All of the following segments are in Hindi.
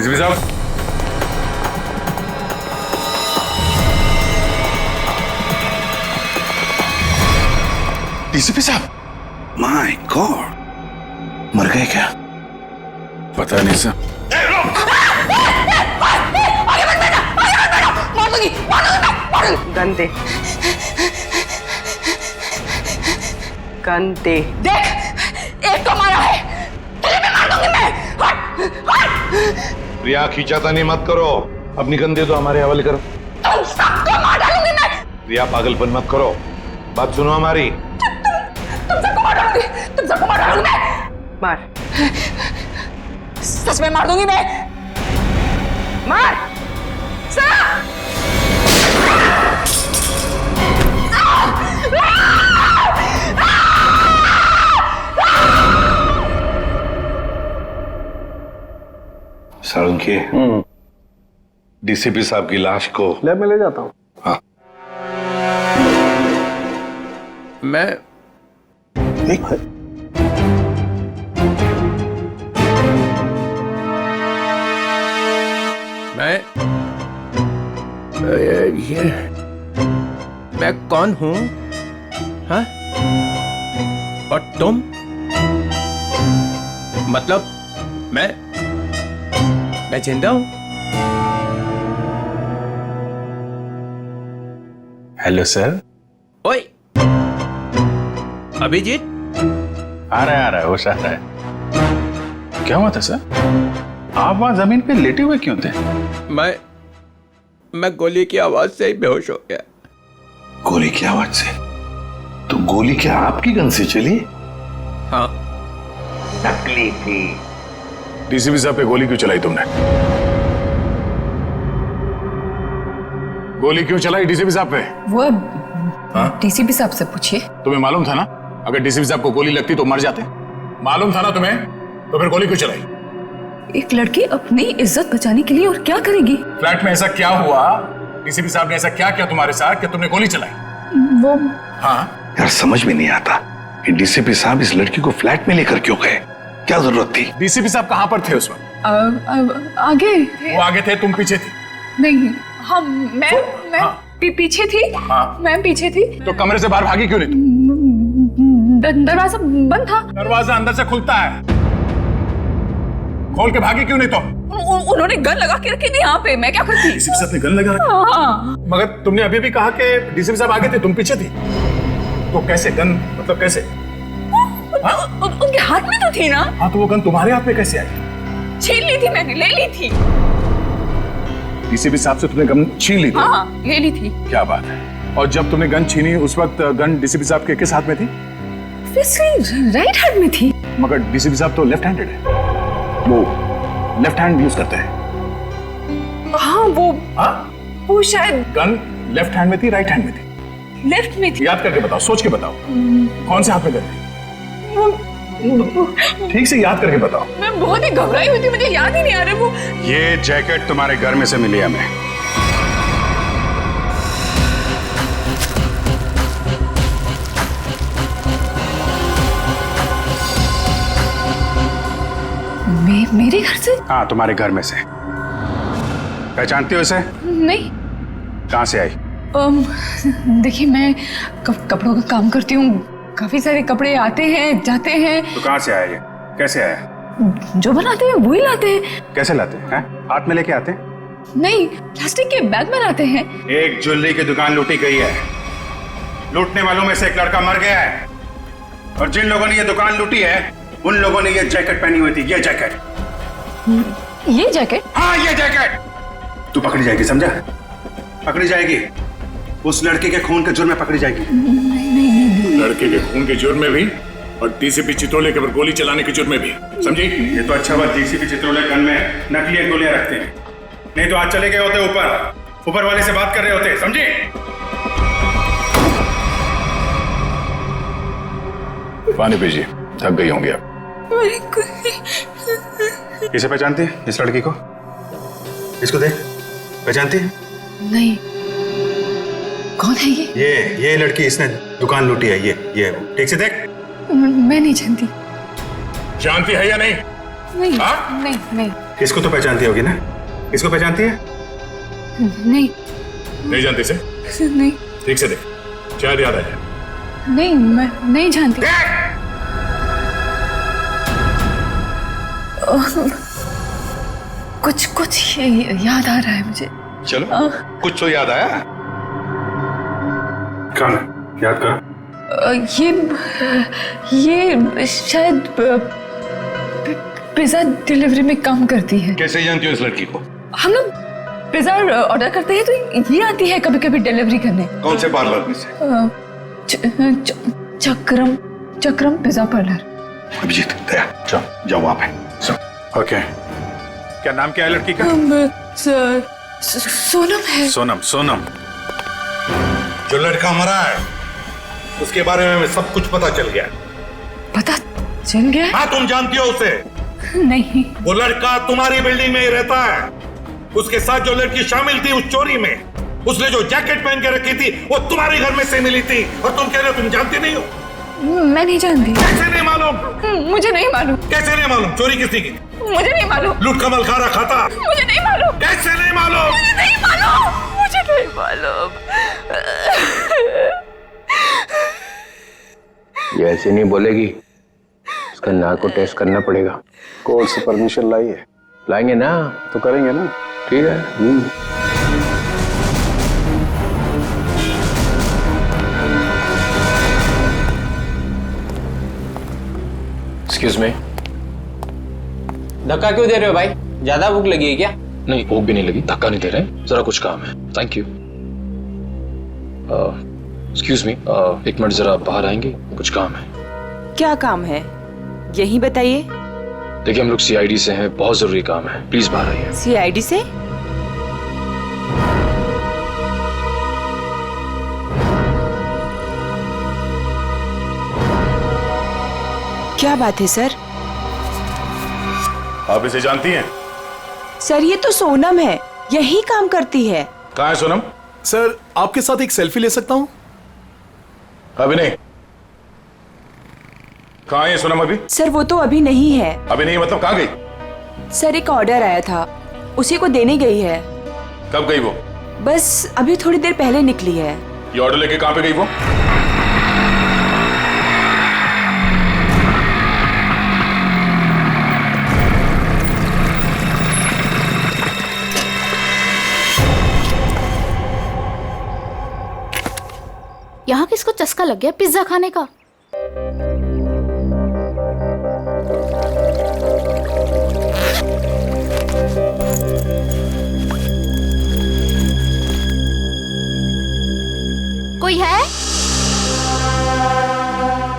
डीसीपी साहब, डीसीपी साहब, माय गॉड, मर गए क्या? पता नहीं सर। गन दे, गन दे। देख, एक तो मारा है, तुझे भी मार दूंगी मैं। हट, हट। प्रिया, खींचातानी मत करो, अपनी गन दे दो, हमारे हवाले करो। तुम सबको मार डालूंगी मैं। प्रिया, पागलपन मत करो, बात सुनो हमारी। तुम सबको मार डालूंगी, तुम सबको मार डालूंगी मैं। मार, सच में मार दूंगी मैं। मार। साळुंखे, डीसीपी साहब की लाश को लैब में ले जाता हूँ। हाँ, मैं ये मैं कौन हूँ? हाँ? और तुम? मतलब मैं जिंदा हूँ? Hello sir. ओए, अभिजीत? आ रहा है, होश आ रहा है। क्या हुआ था सर? आप वहां जमीन पे लेटे हुए क्यों थे? मैं गोली की आवाज से ही बेहोश हो गया। गोली की आवाज से? तो गोली क्या आपकी गन से चली? हाँ। नकली थी। डीसीपी साहब पे गोली क्यों चलाई तुमने? गोली क्यों चलाई डीसीपी साहब पे? वो डीसीपी साहब से पूछिए। तुम्हें मालूम था ना, अगर डीसीपी साहब को गोली लगती तो मर जाते? मालूम था ना तुम्हें, तो फिर गोली क्यों चलाई? एक लड़की अपनी इज्जत बचाने के लिए और क्या करेगी? फ्लैट में ऐसा क्या हुआ? डीसीपी साहब ने ऐसा क्या किया तुम्हारे साथ कि तुमने गोली चलाई? वो हाँ? यार समझ में नहीं आता कि डीसीपी साहब इस लड़की को फ्लैट में लेकर क्यों गए? क्या जरूरत थी? डीसीपी साहब कहां पर थे उस वक्त? आगे वो आगे थे, तुम पीछे थी? नहीं, हम मैं पीछे थी। हाँ। मैं पीछे थी। तो कमरे से बाहर भागी क्यों नहीं तुम? दरवाजा बंद था। दरवाजा अंदर से खुलता है, खोल के भागी क्यों नहीं तुम? उन्होंने गन लगा के रखी थी यहाँ पे, मैं क्या करती? डीसीपी साहब ने गन लगा रखी? हाँ। मगर तुमने अभी भी कहा कि डीसीपी साहब आगे थे, तुम पीछे थी, तो कैसे गन, मतलब कैसे? उनके हाथ में तो थी ना। हाँ, तो वो गन तुम्हारे हाथ में कैसे आई? छीन ली थी मैंने, ले ली थी। डीसीपी साहब से तुमने गन छीन ली थी? हाँ, ले ली थी। क्या बात है। और जब तुमने गन छीनी उस वक्त गन डीसीपी साहब के किस हाथ में थी? राइट हैंड में थी। मगर डीसीपी साहब तो लेफ्ट हैंडेड है, वो लेफ्ट हैंड यूज करते हैं। हाँ, वो शायद गन लेफ्ट हैंड में थी, राइट हैंड में थी? लेफ्ट में थी। याद करके बताओ, सोच के बताओ, कौन से हाथ में गन थी? ठीक से याद करके बताओ। मैं बहुत ही घबराई हुई थी, मुझे याद ही नहीं आ रहा वो। ये जैकेट तुम्हारे घर में से मिली हमें। मेरे घर से? हाँ, तुम्हारे घर में से। पहचानती हो इसे? नहीं। कहाँ से आई? देखिए, मैं कपड़ों का काम करती हूँ, काफी सारे कपड़े आते हैं जाते हैं। तो कहाँ से आया ये? कैसे आया? जो बनाते हैं वही लाते हैं। कैसे लाते हैं? हाथ में लेके आते हैं? नहीं, प्लास्टिक के बैग में लाते हैं। एक ज्वेलरी की दुकान लूटी गई है, लूटने वालों में से एक लड़का मर गया है, और जिन लोगों ने ये दुकान लूटी है उन लोगों ने ये जैकेट पहनी हुई थी। ये जैकेट। ये जैकेट? हाँ, ये जैकेट। तू पकड़ी जाएगी, समझा? पकड़ी जाएगी, उस लड़के के खून के जुर्म में पकड़ी जाएगी। नहीं। लड़के के खून के जुर्म में भी, और डीसीपी चित्रोले के ऊपर गोली चलाने के जुर्म में भी, समझी? ये तो अच्छा बात डीसीपी चित्रोले गन में नकली गोलियां रखते हैं, नहीं तो आज चले गए होते ऊपर वाले से बात कर रहे होते, समझी? पानी पीजिए, थक गई होंगी आप। किसे पहचानती है इस लड़की को? इसको देख, पहचानती है? नहीं। कौन है ये? ये लड़की, इसने दुकान लूटी है। ये ठीक से देख। मैं नहीं जानती। जानती है या नहीं? नहीं हाँ? नहीं नहीं इसको तो पहचानती होगी ना? इसको पहचानती है? नहीं नहीं जानती से? नहीं ठीक से देख, शायद याद आ जाए। नहीं मैं नहीं जानती। कुछ कुछ याद आ रहा है मुझे। चलो कुछ तो याद आया। कौन है? याद करो। ये शायद पिज्जा डिलीवरी में काम करती है। कैसे जानती हो इस लड़की को? हम लोग पिज्जा ऑर्डर करते हैं तो ये आती है कभी कभी डिलीवरी करने। कौन से पार्लर में से? चक्रम चक्रम पिज्जा पार्लर। अभिजीत, दया, जाओ जाओ वहां पे। ओके, क्या नाम क्या है लड़की का? सोनम है। सोनम। सोनम, जो लड़का मरा है उसके बारे में सब कुछ पता चल गया। पता चल गया? हाँ, तुम जानती हो उसे? नहीं। वो लड़का तुम्हारी बिल्डिंग में ही रहता है। उसके साथ जो लड़की शामिल थी उस चोरी में, उसने जो जैकेट पहन के रखी थी वो तुम्हारे घर में से मिली थी, और तुम कह रहे हो तुम जानती नहीं हो? मैं नहीं जानती। कैसे नहीं मालूम? मुझे नहीं मालूम। कैसे नहीं मालूम? चोरी किसने की? मुझे नहीं मालूम। लूट कमल खा रहा खाता? मुझे नहीं मालूम। कैसे नहीं मालूम? मुझे नहीं मालूम। मुझे नहीं मालूम। ये ऐसे नहीं बोलेगी, इसका नार्को टेस्ट करना पड़ेगा। कोर्ट से परमिशन लाई है? लाएंगे ना तो करेंगे ना। ठीक है। Excuse me. धक्का क्यों दे रहे हो भाई? ज्यादा भूख लगी है क्या? नहीं, भूख भी नहीं लगी, धक्का नहीं दे रहे, जरा कुछ काम है। Thank you. एक्सक्यूज मी, एक मिनट जरा बाहर आएंगे, कुछ काम है। क्या काम है यही बताइए। देखिए, हम लोग सीआईडी से हैं, बहुत जरूरी काम है, प्लीज बाहर आइए। सीआईडी से? क्या बात है सर? आप इसे जानती हैं? सर ये तो सोनम है, यही काम करती है। कहाँ है सोनम? सर आपके साथ एक सेल्फी ले सकता हूँ? अभी नहीं। कहाँ है सोनम अभी? सर वो तो अभी नहीं है। अभी नहीं मतलब कहाँ गई? सर एक ऑर्डर आया था, उसी को देने गई है। कब गई वो? बस अभी थोड़ी देर पहले निकली है। ये ऑर्डर लेके कहाँ पे गई वो? यहाँ किसको चस्का लग गया पिज्जा खाने का? कोई है?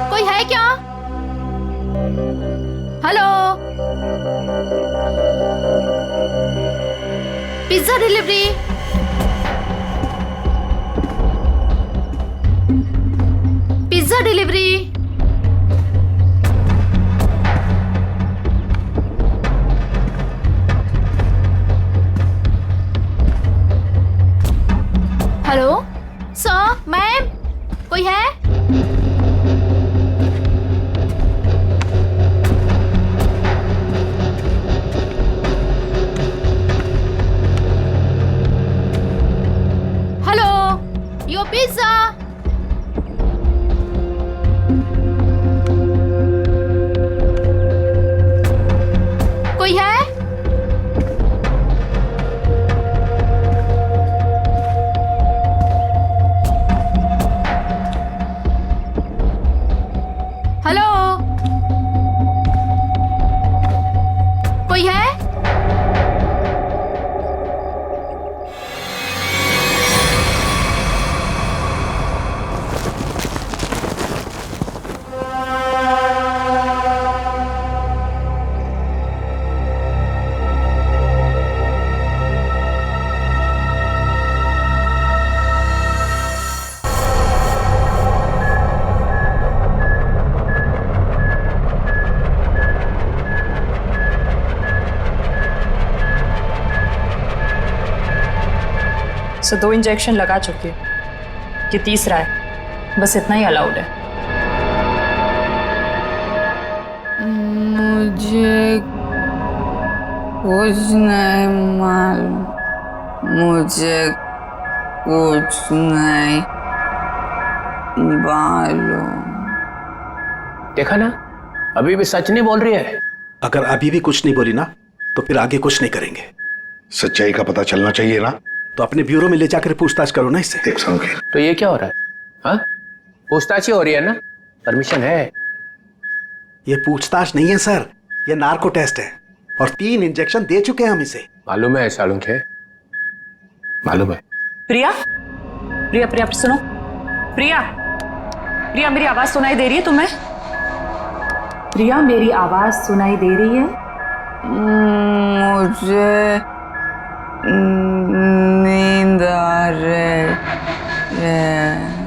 कोई है क्या? Hello, pizza delivery. Pizza delivery. Hello sir, ma'am, कोई है? Hello, your pizza. कोई है? हेलो, कोई है? सो 2 इंजेक्शन लगा चुकी है, ये तीसरा है, बस इतना ही अलाउड है। मुझे कुछ नहीं मालूम, मुझे कुछ नहीं मालूम। देखा ना, अभी भी सच नहीं बोल रही है। अगर अभी भी कुछ नहीं बोली ना तो फिर आगे कुछ नहीं करेंगे। सच्चाई का पता चलना चाहिए ना। तो अपने ब्यूरो में ले जाकर पूछताछ करो ना इससे। देख समझे तो ये क्या हो रहा है? हाँ, पूछताछ ही हो रही है ना, परमिशन है। ये पूछताछ नहीं है सर, ये नार्को टेस्ट है और 3 इंजेक्शन दे चुके हैं हम इसे। मालूम है सालुंखे, मालूम है। प्रिया, प्रिया, प्रिया सुनो, प्रिया, प्रिया मेरी आवाज सुनाई दे रही है तुम्हें? प्रिया मेरी आवाज सुनाई दे रही है? मुझे नींद आ रही है।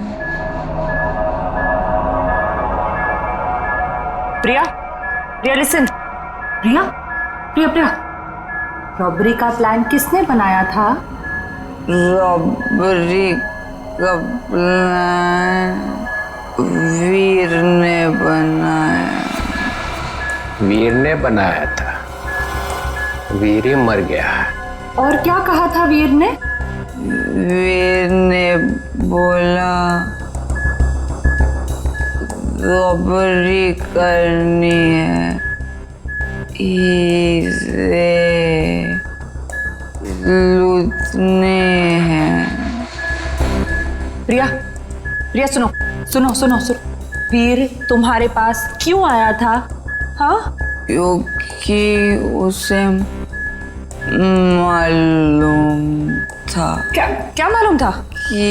प्रिया, प्रिया लिसन, प्रिया, प्रिया, प्रिया, रॉबरी का प्लान किसने बनाया था? रॉबरी का प्लान वीर ने बनाया। वीर ने बनाया था? वीर ही मर गया। और क्या कहा था वीर ने? वीर ने बोला रॉबरी करनी है, इसे लूटने हैं। प्रिया, प्रिया सुनो, सुनो, सुनो, सुनो। वीर तुम्हारे पास क्यों आया था? हाँ, क्योंकि उसे मालूम था। क्या क्या मालूम था? कि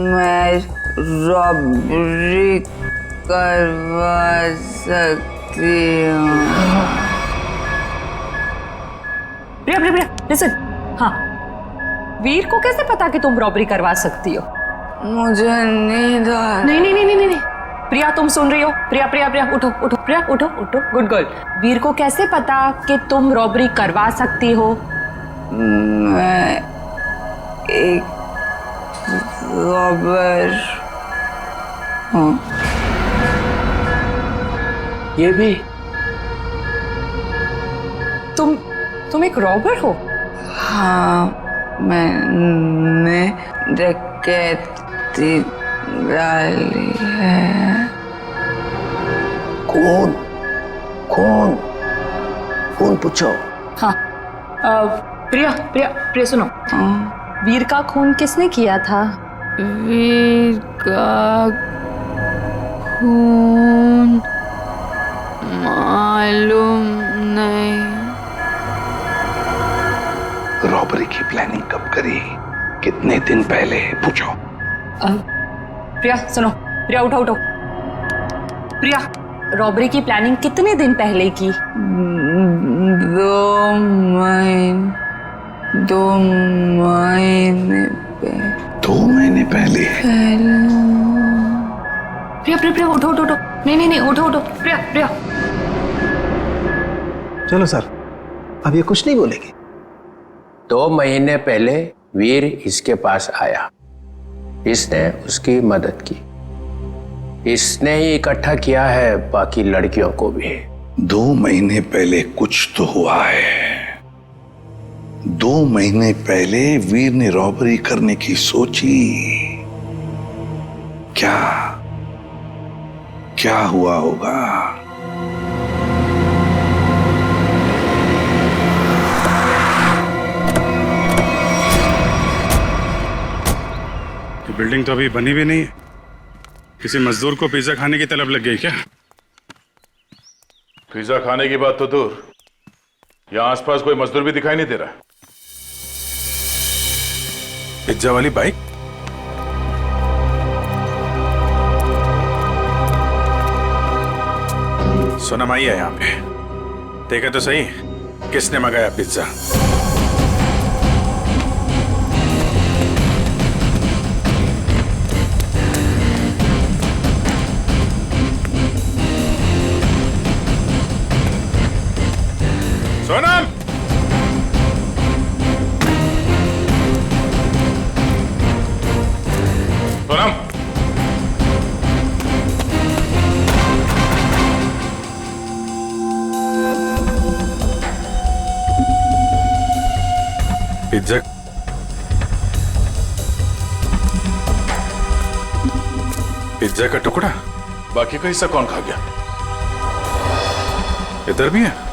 मैं रॉबरी करवा सकती हूँ। प्रिया, प्रिया, प्रिया, लिसन। हाँ, वीर को कैसे पता कि तुम रॉबरी करवा सकती हो? मुझे नींद आ नहीं, नहीं, नहीं, नहीं, नहीं, नहीं। प्रिया तुम सुन रही हो? प्रिया, प्रिया, प्रिया उठो, उठो, प्रिया उठो, उठो, गुड गर्ल। वीर को कैसे पता कि तुम रॉबरी करवा सकती हो? मैं एक रॉबर हूँ। ये भी? तुम एक रॉबर हो? हाँ, मैंने डकैती डाली है। कौन? कौन? कौन पूछो? हाँ, प्रिया, प्रिया, प्रिया सुनो। वीर का खून किसने किया था? वीर का खून मालूम नहीं। रॉबरी की प्लानिंग कब करी? कितने दिन पहले? पूछो। प्रिया सुनो, प्रिया उठो, उठो। प्रिया, रॉबरी की प्लानिंग कितने दिन पहले की? 2 महीने पहले। 2 महीने पहले? प्रिया, प्रिया, प्रिया उठो, उठो, उठो। नहीं, नहीं, नहीं, उठो, उठो। प्रिया, प्रिया। चलो सर, अब ये कुछ नहीं बोलेगी। 2 महीने पहले वीर इसके पास आया, इसने उसकी मदद की, इसने ही इकट्ठा किया है बाकी लड़कियों को भी। 2 महीने पहले कुछ तो हुआ है। 2 महीने पहले वीर ने रॉबरी करने की सोची। क्या क्या हुआ होगा? बिल्डिंग तो अभी बनी भी नहीं है। किसी मजदूर को पिज्जा खाने की तलब लग गई क्या? पिज्जा खाने की बात तो दूर, यहाँ आसपास कोई मजदूर भी दिखाई नहीं दे रहा। पिज्जा वाली बाइक? सोनम आई है यहाँ पे, देखा तो सही किसने मंगाया pizza. Sonam, Sonam, pizza pizza का टुकड़ा? बाकी का हिस्सा कौन खा गया? इधर भी है?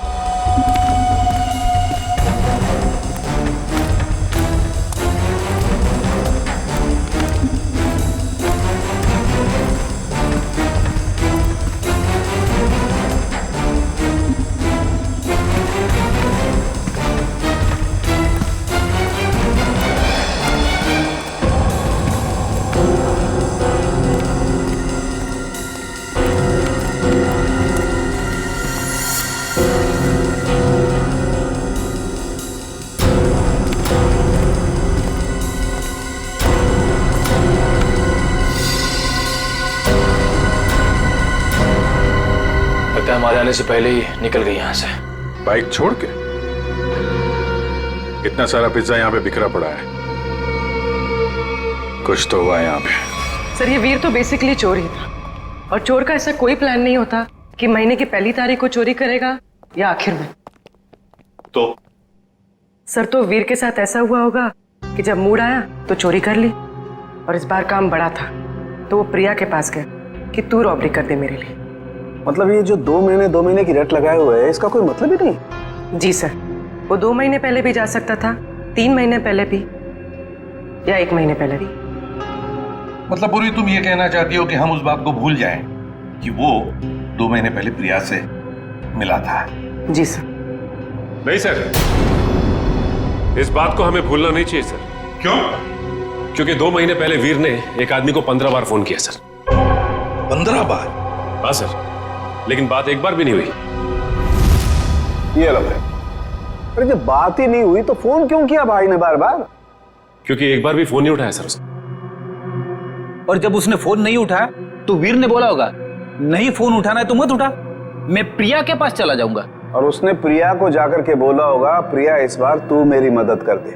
हमारे आने से पहले ही निकल गई यहाँ से। बाइक छोड़ के? इतना सारा पिज्जा यहाँ पे बिखरा पड़ा है, कुछ तो हुआ है यहाँ पे। सर ये वीर तो बेसिकली चोर ही था, और चोर का ऐसा कोई प्लान नहीं होता कि महीने की पहली तारीख को चोरी करेगा या आखिर में। तो सर तो वीर के साथ ऐसा हुआ होगा कि जब मूड आया तो चोरी कर ली, और इस बार काम बड़ा था तो वो प्रिया के पास गए कि तू रॉबरी कर दे मेरे लिए। मतलब ये जो 2 महीने की रेट लगाए हुए है, इसका कोई मतलब ही नहीं? जी सर, वो 2 महीने पहले भी जा सकता था, 3 महीने पहले भी, या 1 महीने पहले भी। मतलब पूरी तुम ये कहना चाहती हो कि हम उस बात को भूल जाएं कि वो 2 महीने पहले प्रिया से मिला था? जी सर। नहीं सर, इस बात को हमें भूलना नहीं चाहिए सर। क्यों? क्योंकि 2 महीने पहले वीर ने एक आदमी को 15 बार फोन किया सर। 15 बार? हाँ सर, लेकिन बात एक बार भी नहीं हुई। ये लो भाई, अरे जब बात ही नहीं हुई तो फोन क्यों किया भाई ने बार बार? क्योंकि एक बार भी फोन नहीं उठाया सर उसने। और जब उसने फोन नहीं उठाया तो वीर ने बोला होगा नहीं फोन उठाना है तो मत उठा, मैं प्रिया के पास चला जाऊंगा। और उसने प्रिया को जाकर के बोला होगा, प्रिया इस बार तू मेरी मदद कर दे,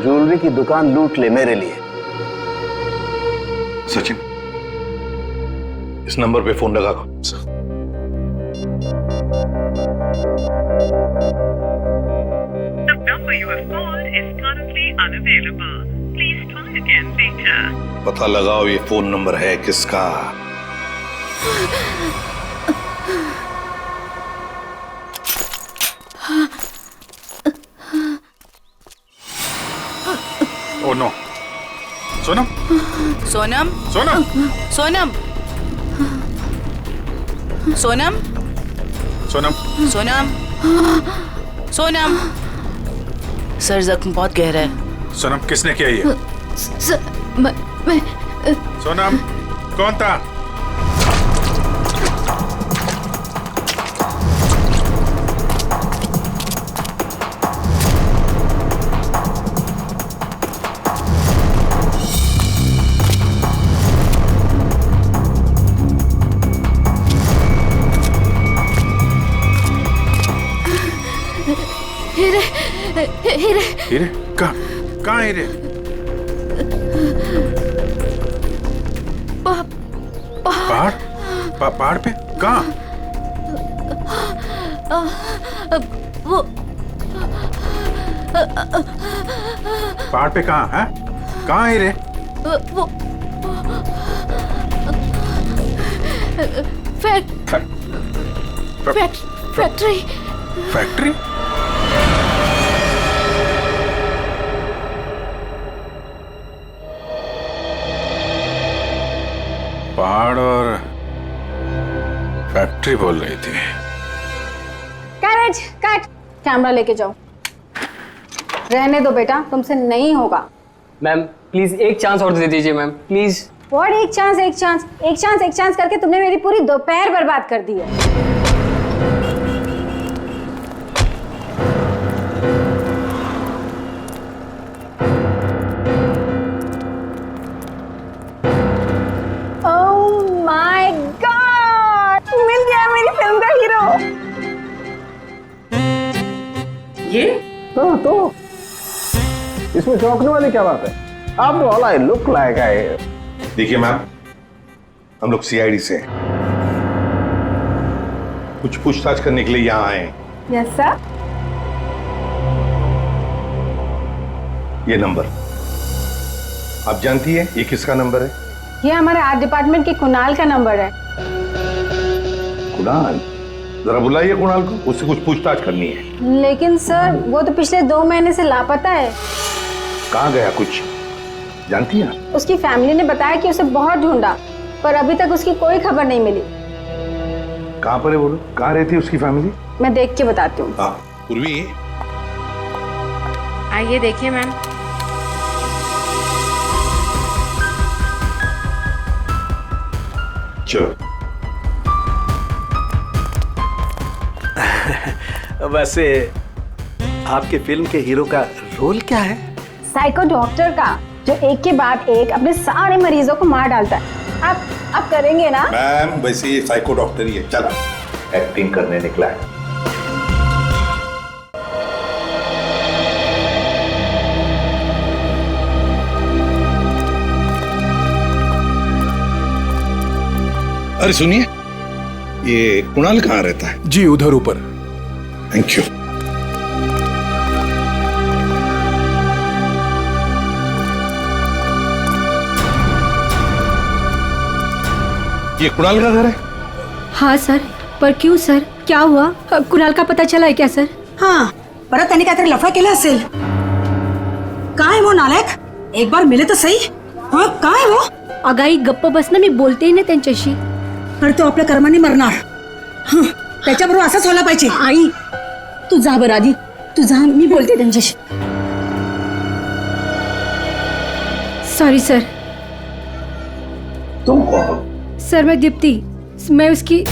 ज्वेलरी की दुकान लूट ले मेरे लिए। सचिन, इस नंबर पे फोन लगा। पता लगाओ ये फोन नंबर है किसका। Oh no, Sonam Sonam Sonam Sonam Sonam Sonam Sonam Sonam. Sir जख्म बहुत गहरा है। सोनम किसने किया ये? मैं सोनम कौन था? हीरे हीरे हीरे? कहाँ हीरे? पहाड़? पहाड़ पे? कहाँ? वो पहाड़ पे कहाँ है? कहाँ हीरे? वो फैक्ट्री। फैक्ट्री? पहाड़ और फैक्ट्री बोल रही थी। कैरेज कट, कैमरा लेके जाओ। रहने दो बेटा, तुमसे नहीं होगा। मैम प्लीज एक चांस और दे दीजिए मैम, प्लीज। व्हाट एक चांस करके तुमने मेरी पूरी दोपहर बर्बाद कर दी है। ओह माय गॉड, मिल गया मेरी फिल्म का हीरो। ये तो इसमें चौंकने वाली क्या बात है? आप all I look like I. देखिए मैम, हम लोग सीआईडी से हैं। कुछ पूछताछ करने के लिए यहाँ आए हैं। Yes sir. ये नंबर आप जानती है ये किसका नंबर है? ये हमारे आर्ट डिपार्टमेंट के कुणाल का नंबर है। कुणाल? जरा बुलाइए कुणाल को, उससे कुछ पूछताछ करनी है। लेकिन सर वो तो पिछले 2 महीने से लापता है। कहाँ गया कुछ जानती है? उसकी फैमिली ने बताया कि उसे बहुत ढूंढा पर अभी तक उसकी कोई खबर नहीं मिली। कहाँ पर है बोलो, कहाँ रहती है उसकी फैमिली? मैं देख के बताती हूँ। हाँ पूर्वी, आइए देखिए मैम। चलो। वैसे आपके फिल्म के हीरो का रोल क्या है? साइको डॉक्टर का, जो एक के बाद एक अपने सारे मरीजों को मार डालता है। आप करेंगे ना? मैम वैसे ये साइको डॉक्टर ही है, चला एक्टिंग करने निकला है। अरे सुनिए, ये कुणाल कहाँ रहता है? जी उधर ऊपर। Thank you. ये कुणाल का घर है? हाँ सर, पर क्यों सर, क्या हुआ? कुणाल का पता चला है क्या सर? हाँ, परत त्यांनी काहीतरी लफडा केला असेल। कहाँ है वो नालायक? एक बार मिले तो सही। हाँ, कहाँ है वो? अगाई गप्प बस ना, मी बोलते ना त्यांच्याशी। पर तो आपल्या कर्माने मरणार। हं, त्याच्याबरोबर असंच व्हायला पाहिजे। आई तू जा बरं आधी, तू जा, मी बोलते त्यांच्याशी। Sorry sir. तुम कौन हो? सर मैं दीप्ति, मैं उसकी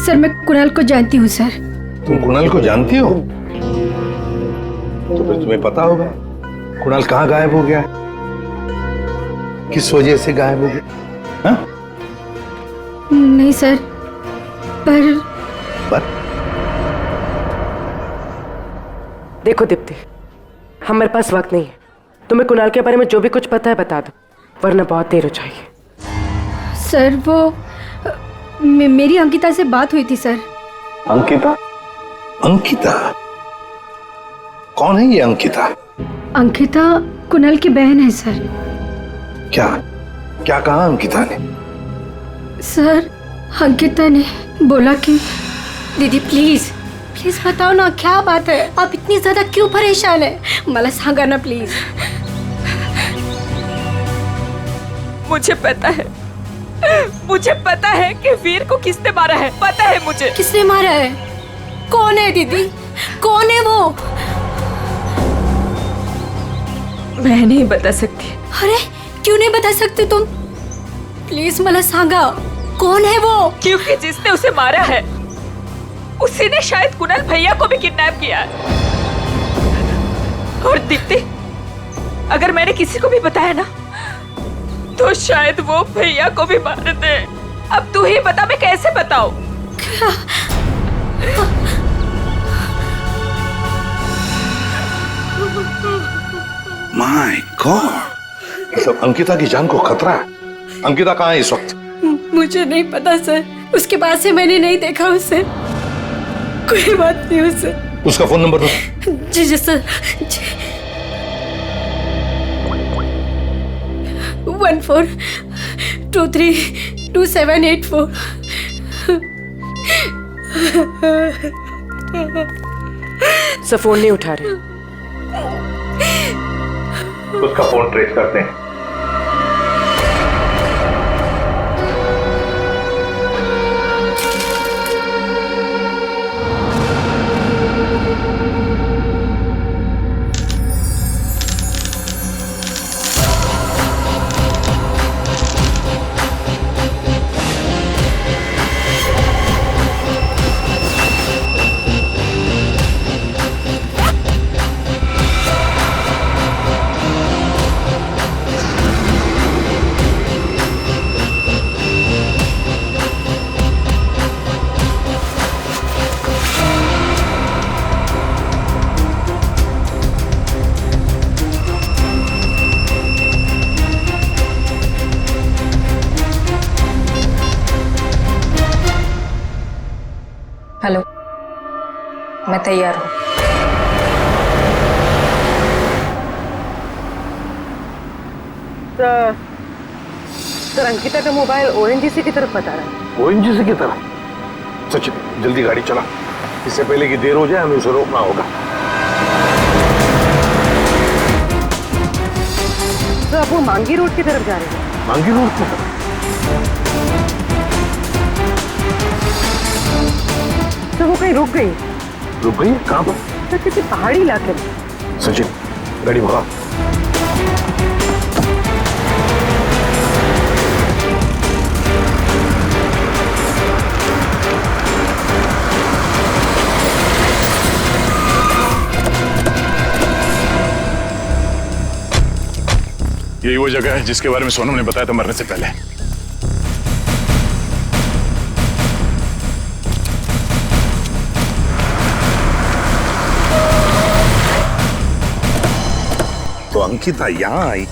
सर मैं कुणाल को जानती हूँ सर। तुम कुणाल को जानती हो? तो फिर तुम्हें पता होगा कुणाल कहाँ गायब हो गया, किस वजह से गायब हो गया? हाँ? नहीं सर, पर देखो दीप्ति, हमारे पास वक्त नहीं है। तुम्हें कुणाल के बारे में जो भी कुछ पता है बता दो, वरना बहुत देर हो जाएगी। सर वो मेरी अंकिता से बात हुई थी सर। अंकिता? अंकिता कौन है ये अंकिता? अंकिता कुणाल की बहन है सर। क्या क्या कहा अंकिता ने? सर अंकिता ने बोला कि दीदी प्लीज प्लीज बताओ ना क्या बात है, आप इतनी ज्यादा क्यों परेशान है, मला सांगा ना प्लीज। मुझे पता है कि वीर को किसने मारा है, पता है मुझे। किसने मारा है? कौन है दीदी, कौन है वो? मैं नहीं बता सकती। अरे क्यों नहीं बता सकते तुम? प्लीज मला सांगा कौन है वो? क्योंकि जिसने उसे मारा है उसी ने शायद कुणाल भैया को भी किडनैप किया है। और दीप्ति, अगर मैंने किसी को भी बताया ना तो शायद वो भैया को भी मार दे। अब तू ही बता, मैं कैसे बताऊं? माय गॉड, मतलब अंकिता की जान को खतरा है। अंकिता कहाँ है इस वक्त? मुझे नहीं पता सर, उसके बाद से मैंने नहीं देखा उसे। कोई बात नहीं उसे। उसका फोन नंबर दो। जी जी सर। 14232784। सर फोन नहीं उठा रहे। उसका फोन ट्रेस करते हैं। मैं तैयार हूँ। सर अंकिता का मोबाइल ओएनजीसी की तरफ बता रहा है। ओएनजीसी की तरफ? सचिन जल्दी गाड़ी चला, इससे पहले कि देर हो जाए हमें उसे रोकना होगा। तो अब वो मांगी रोड की तरफ जा रहे हैं। मांगी रोड की तरफ? तो वो कहीं रुक गई? रुक गई? कहाँ पर? सर किसी पहाड़ी इलाके में। सचिन गाड़ी भगा। यही वो जगह है जिसके बारे में सोनम ने बताया था मरने से पहले। तो अंकिता यहाँ आई।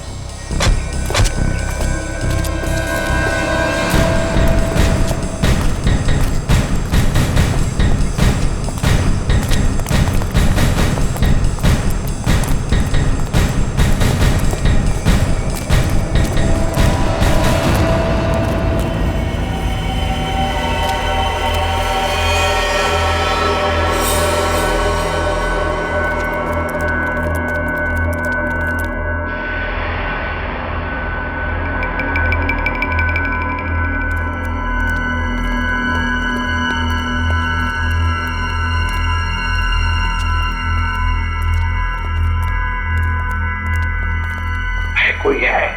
कोई है?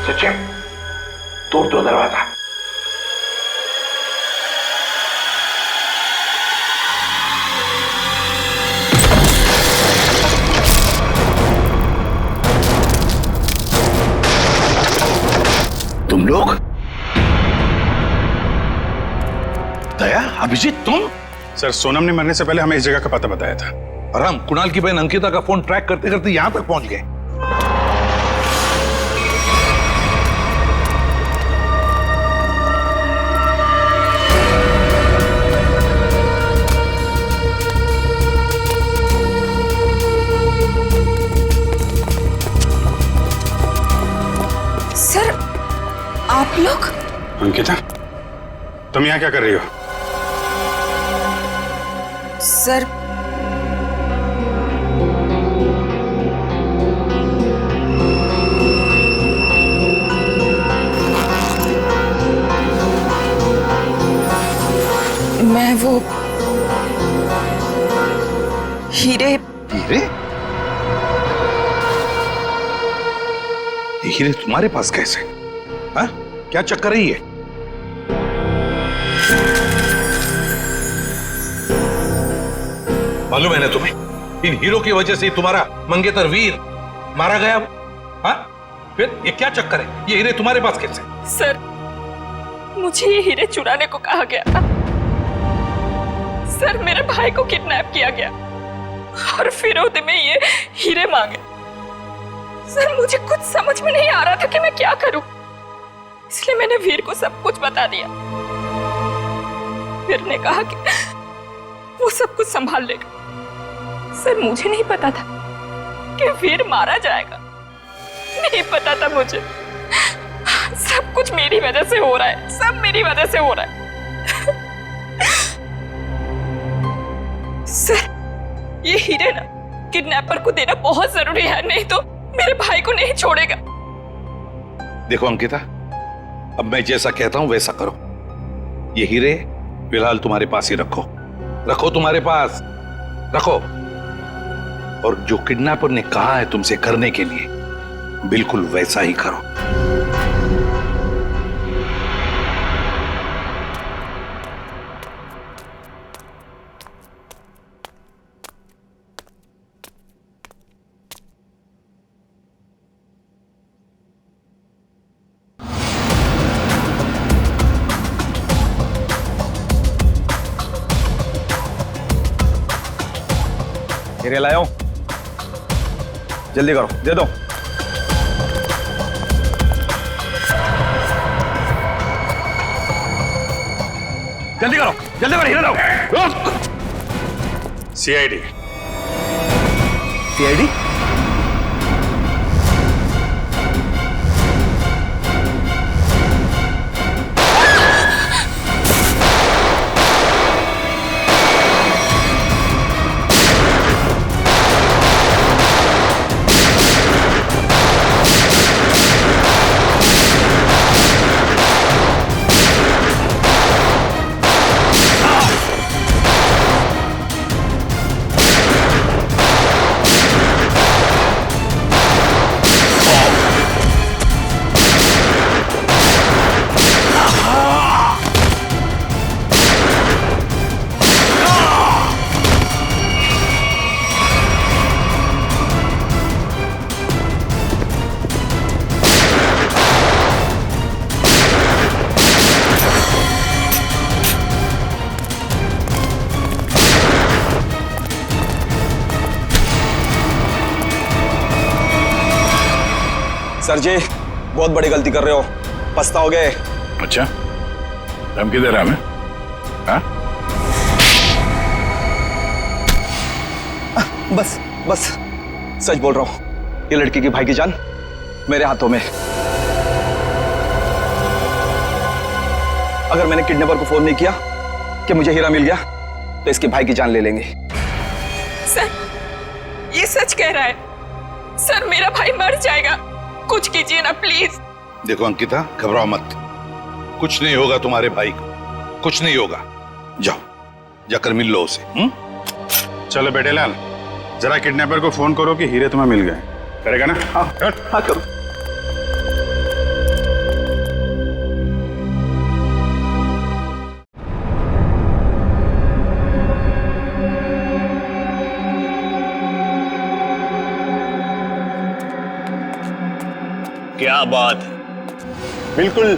सचिन तोड़ दो दरवाजा। तुम लोग? दया, अभिजीत तुम? सर सोनम ने मरने से पहले हमें इस जगह का पता बताया था और हम कुणाल की बहन अंकिता का फोन ट्रैक करते करते यहां तक पहुंच गए। सर आप लोग? अंकिता तुम यहाँ क्या कर रही हो? सर मैं वो हीरे। हीरे? ये हीरे तुम्हारे पास कैसे? हाँ? क्या चक्कर है ये? मालूम है ना तुम्हें, इन हीरो की वजह से तुम्हारा मंगेतर वीर मारा गया। हाँ? फिर ये क्या चक्कर है? ये हीरे तुम्हारे पास कैसे? सर मुझे ये हीरे चुराने को कहा गया था। सर मेरे भाई को किडनैप किया गया और फिरौती में ये हीरे मांगे। सर मुझे कुछ समझ में नहीं आ रहा था कि मैं क्या करूं, इसलिए मैंने वीर को सब कुछ बता दिया। वीर ने कहा कि वो सब कुछ संभाल लेगा। सर मुझे नहीं पता था कि वीर मारा जाएगा, नहीं पता था मुझे। सब कुछ मेरी वजह से हो रहा है, सब मेरी वजह से हो रहा है। सर ये हीरे ना किडनैपर को देना बहुत जरूरी है, नहीं तो मेरे भाई को नहीं छोड़ेगा। देखो अंकिता, अब मैं जैसा कहता हूं वैसा करो। ये हीरे फिलहाल तुम्हारे पास ही रखो, रखो तुम्हारे पास रखो। और जो किडनैपर ने कहा है तुमसे करने के लिए, बिल्कुल वैसा ही करो। हीरे लाया हूं, जल्दी करो, दे दो। जल्दी करो, जल्दी करो, हीरा लाओ। सीआईडी। सीआईडी? सर जी बहुत बड़ी गलती कर रहे हो, पछताओगे। अच्छा, धमकी दे रहा है हमें? हाँ? बस बस सच बोल रहा हूं, ये लड़की की भाई की जान मेरे हाथों में। अगर मैंने किडनैपर को फोन नहीं किया कि मुझे हीरा मिल गया तो इसके भाई की जान ले लेंगे। सर ये सच कह रहा है। सर मेरा भाई मर जाएगा, कुछ कीजिए ना प्लीज। देखो अंकिता, घबराओ मत, कुछ नहीं होगा तुम्हारे भाई को, कुछ नहीं होगा। जाओ, जाकर मिल लो उसे। चलो बेटे लाल, जरा किडनैपर को फोन करो कि हीरे तुम्हें मिल गए। करेगा ना? हाँ करो। क्या बात है, बिल्कुल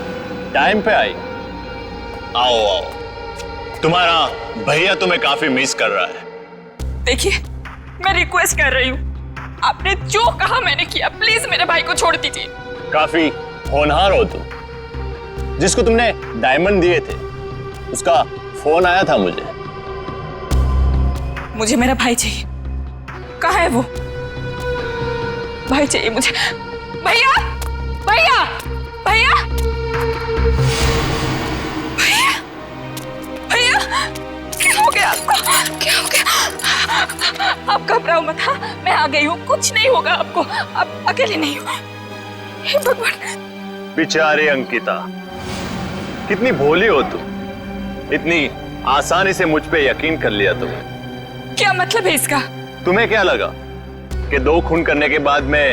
टाइम पे आई। आओ आओ, तुम्हारा भैया तुम्हें काफी मिस कर रहा है। देखिए मैं रिक्वेस्ट कर रही हूँ, आपने जो कहा मैंने किया, प्लीज मेरे भाई को छोड़ दीजिए। काफी होनहार हो तुम। जिसको तुमने डायमंड दिए थे उसका फोन आया था मुझे। मुझे मेरा भाई चाहिए। कहाँ है वो? भाई चाहिए मुझे। भैया भैया भैया भैया भैया, क्या हो गया आपको? क्या हो गया? आप घबराओ मत। हाँ मैं आ गई हूँ, कुछ नहीं होगा आपको, आप अकेले नहीं हो। हे भगवान। बेचारी अंकिता, कितनी भोली हो तुम, इतनी आसानी से मुझ पे यकीन कर लिया तुमने। क्या मतलब है इसका? तुम्हें क्या लगा कि 2 खून करने के बाद मैं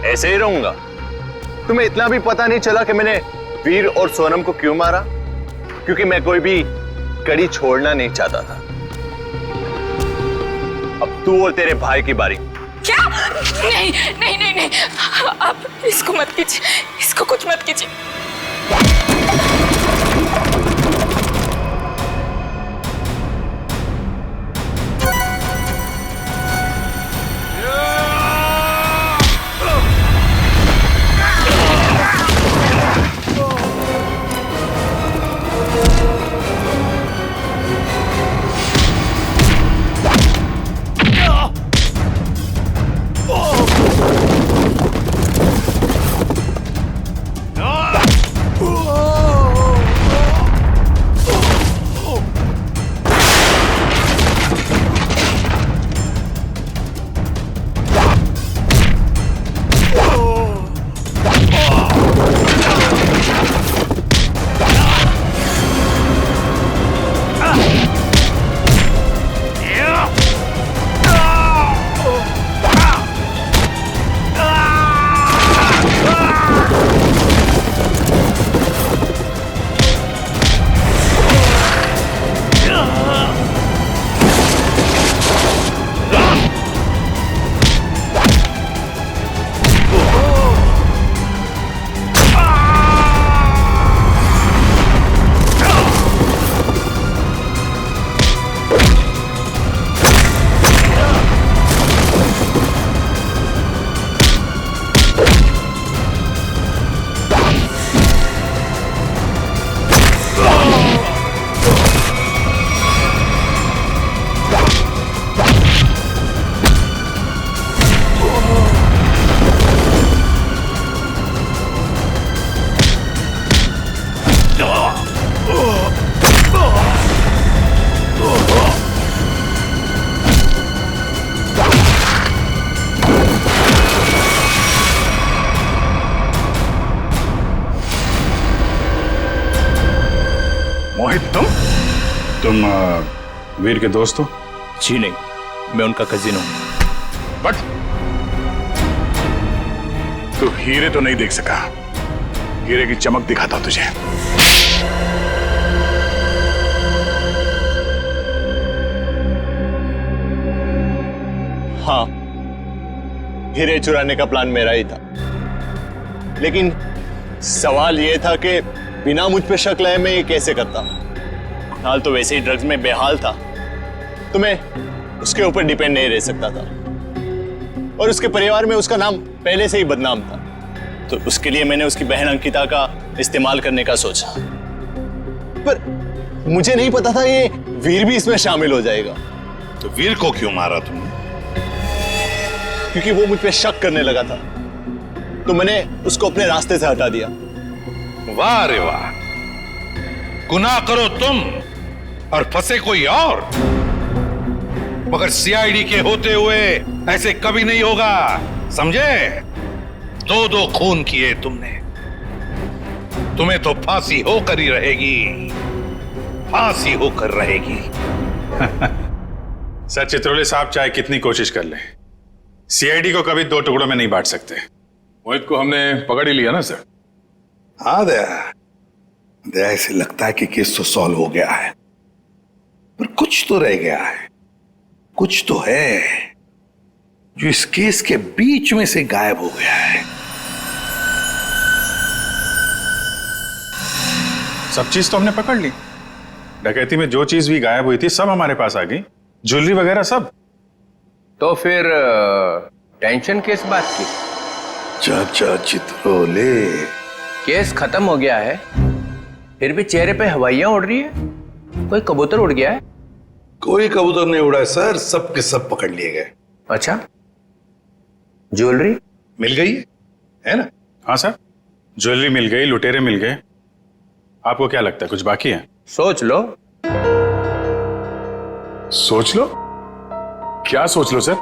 ऐसे ही रहूंगा? तुम्हें इतना भी पता नहीं चला कि मैंने वीर और सोनम को क्यों मारा? क्योंकि मैं कोई भी कड़ी छोड़ना नहीं चाहता था। अब तू और तेरे भाई की बारी। क्या? नहीं नहीं नहीं नहीं, आप इसको मत कीजिए, इसको कुछ मत कीजिए। वीर के दोस्त हो? जी नहीं, मैं उनका कजिन हूं। बट तू हीरे तो नहीं देख सका। हीरे की चमक दिखाता तुझे। हाँ, हीरे चुराने का प्लान मेरा ही था, लेकिन सवाल यह था कि बिना मुझ पे शक लाए मैं ये कैसे करता। हाल तो वैसे ही ड्रग्स में बेहाल था, तो मैं उसके ऊपर डिपेंड नहीं रह सकता था, और उसके परिवार में उसका नाम पहले से ही बदनाम था। तो उसके लिए मैंने उसकी बहन अंकिता का इस्तेमाल करने का सोचा, पर मुझे नहीं पता था ये वीर भी इसमें शामिल हो जाएगा। तो वीर को क्यों मारा तुमने? क्योंकि वो मुझ पे शक करने लगा था, तो मैंने उसको अपने रास्ते से हटा दिया। वाह रे वाह, गुनाह करो तुम और फंसे कोई और, मगर सीआईडी के होते हुए ऐसे कभी नहीं होगा, समझे? 2-2 खून किए तुमने, तुम्हें तो फांसी होकर ही रहेगी, फांसी होकर रहेगी। सर चित्रोले साहब चाहे कितनी कोशिश कर ले, सीआईडी को कभी 2 टुकड़ों में नहीं बांट सकते। मोहित को हमने पकड़ ही लिया ना सर। हाँ दया, ऐसे लगता है कि केस तो सॉल्व हो गया है, पर कुछ तो रह गया है, कुछ तो है जो इस केस के बीच में से गायब हो गया है। सब चीज तो हमने पकड़ ली। डकैती में जो चीज भी गायब हुई थी सब हमारे पास आ गई, ज्वेलरी वगैरह सब। तो फिर टेंशन किस बात की? चाचा चित्रोले, केस खत्म हो गया है, फिर भी चेहरे पे हवाइयां उड़ रही है। कोई कबूतर उड़ गया है? कोई कबूतर नहीं उड़ा है सर, सब के सब पकड़ लिए गए। अच्छा, ज्वेलरी मिल गई है ना? हाँ सर, ज्वेलरी मिल गई, लुटेरे मिल गए। आपको क्या लगता है कुछ बाकी है? सोच लो। सोच लो? क्या सोच लो सर?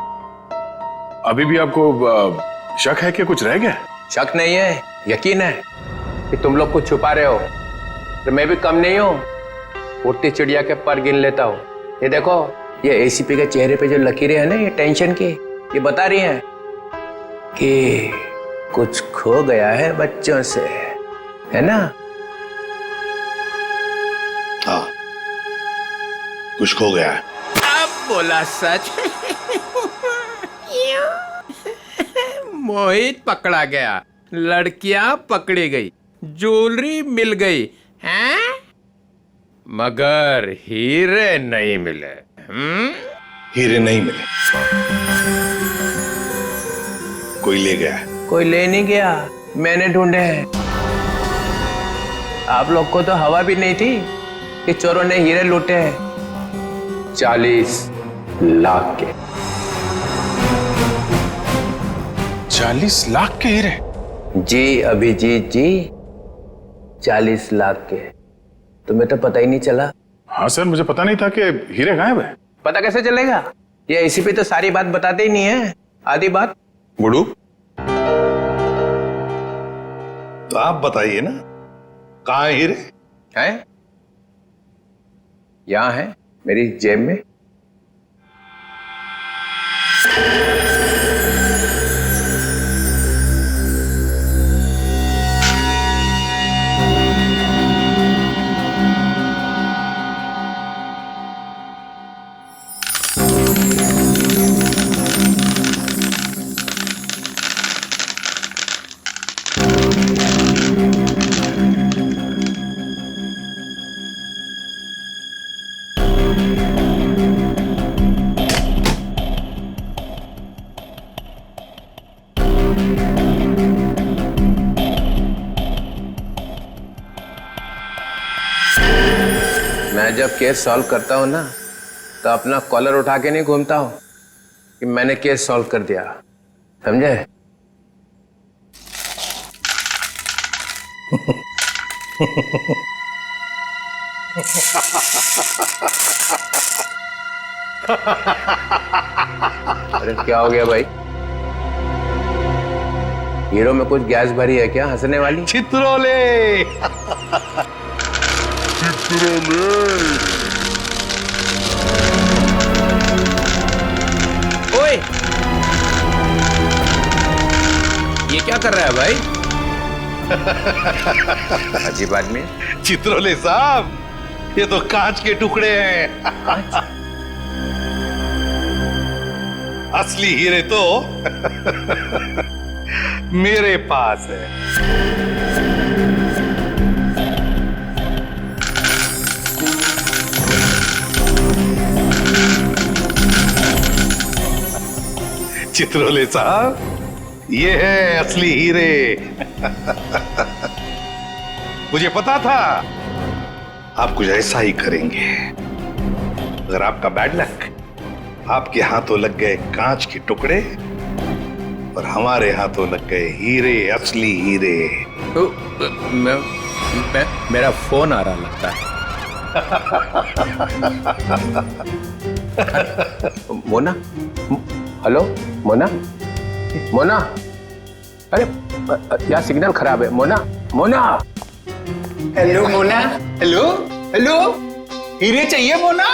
अभी भी आपको शक है कि कुछ रह गया? शक नहीं है, यकीन है कि तुम लोग कुछ छुपा रहे हो। तो मैं भी कम नहीं हूं, उड़ती चिड़िया के पर गिन लेता हूं। ये देखो, ये एसीपी के चेहरे पे जो लकीरें हैं ना, ये टेंशन की, ये बता रही हैं कि कुछ खो गया है बच्चों से, है ना? हाँ, कुछ खो गया है। अब बोला सच। मोहित पकड़ा गया, लड़कियां पकड़ी गई, ज्वेलरी मिल गई, हैं? मगर हीरे नहीं मिले। हीरे नहीं मिले, कोई ले गया है। कोई ले नहीं गया, मैंने ढूंढे हैं। आप लोग को तो हवा भी नहीं थी कि चोरों ने हीरे लूटे हैं। 40 लाख के। 40 लाख के हीरे? जी अभिजीत जी, 40 लाख के। तुम्हें तो पता ही नहीं चला। हाँ सर, मुझे पता नहीं था कि हीरे गायब है। पता कैसे चलेगा? ये एसीपी तो सारी बात बताते ही नहीं है, आधी बात। गुडू, तो आप बताइए ना, कहाँ है हीरे? हैं? यहां है, मेरी जेब में। मैं जब केस सॉल्व करता हूं ना, तो अपना कॉलर उठा के नहीं घूमता हूं कि मैंने केस सॉल्व कर दिया, समझे? अरे क्या हो गया भाई? हीरो में कुछ गैस भरी है क्या हंसने वाली? चित्रोले। चित्रोले। कर रहा है भाई? अजीब आदमी। चित्रोले साहब, ये तो कांच के टुकड़े हैं। असली हीरे तो मेरे पास है। चित्रोले साहब, ये है असली हीरे। मुझे पता था आप कुछ ऐसा ही करेंगे। अगर आपका बैड लक, आपके हाथों लग गए कांच के टुकड़े और हमारे हाथों लग गए हीरे, असली हीरे। मेरा फोन आ रहा लगता है। मोना, हेलो मोना, मोना, अरे यार सिग्नल खराब है। Mona, Mona, hello Mona, hello hello, हीरे चाहिए मोना?